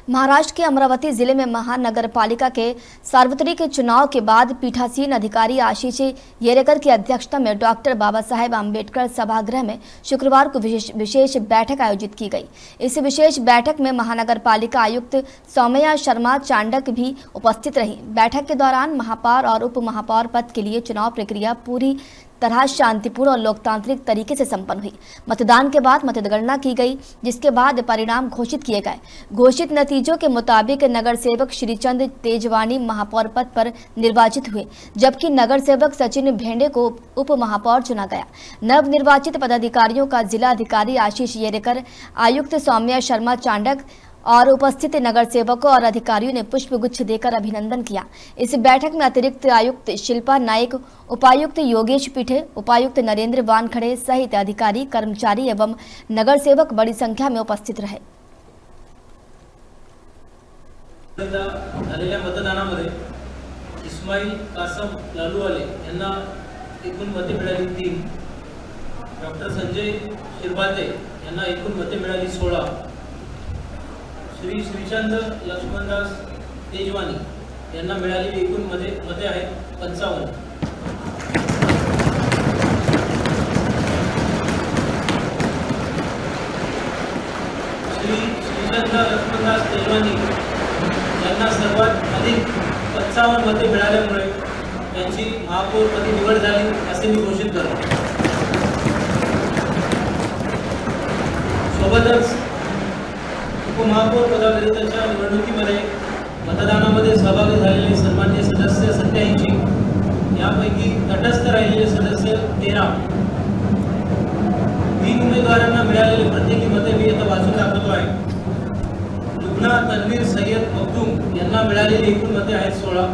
महाराष्ट्र के अमरावती जिले में महानगर पालिका के सार्वत्रिक चुनाव के बाद पीठासीन अधिकारी आशीष येरेकर की अध्यक्षता में डॉक्टर बाबा साहेब आम्बेडकर सभागृह में शुक्रवार को विशेष बैठक आयोजित की गई। इस विशेष बैठक में महानगर पालिका आयुक्त सौम्या शर्मा चांडक भी उपस्थित रही। बैठक के दौरान महापौर और उप महापौर पद के लिए चुनाव प्रक्रिया पूरी तरह शांतिपूर्ण और लोकतांत्रिक तरीके से संपन्न हुई। मतदान के बाद मतगणना की गई, जिसके बाद परिणाम घोषित किए गए। घोषित नतीजों के मुताबिक नगर सेवक श्रीचंद तेजवानी महापौर पद पर निर्वाचित हुए, जबकि नगर सेवक सचिन भेंडे को उप महापौर चुना गया। नव निर्वाचित पदाधिकारियों का जिला अधिकारी आशीष येरेकर, आयुक्त सौम्या शर्मा चांडक और उपस्थित नगर सेवकों और अधिकारियों ने पुष्पगुच्छ देकर अभिनंदन किया। इस बैठक में अतिरिक्त आयुक्त शिल्पा नाइक, उपायुक्त योगेश पीठे, उपायुक्त नरेंद्र वानखड़े सहित अधिकारी, कर्मचारी एवं नगर सेवक बड़ी संख्या में उपस्थित रहे। मतदानामध्ये इस्माईल कासम लालूवाले यांना एकूण मते मिळाली 3, डॉक्टर संजय शिरभाते यांना एकूण मते मिळाली 16, श्री श्रीचंद लक्ष्मणदास तेजवानी यांना मिळालेली एकूण मते आहेत 55। श्री श्रीचंद लक्ष्मणदास तेजवानी यांना सर्वात अधिक 55 मते मिळाल्यामुळे त्यांची महापौरपदी निवड झाली असे मी घोषित करतो। सोबतच उपमहापौर पदाकरिताच्या निवडणुकीमध्ये मतदानामध्ये सहभागी झालेले सन्माननीय सदस्य 87, यापैकी तटस्थ राहिलेले सदस्य 13, 3 उमेदवारांना मिळालेले प्रत्येकी मते मी आता वाचून दाखवतो आहे। लुबना तन्वीर सय्यद मखदूम यांना मिळालेली एकूण मते आहेत 16,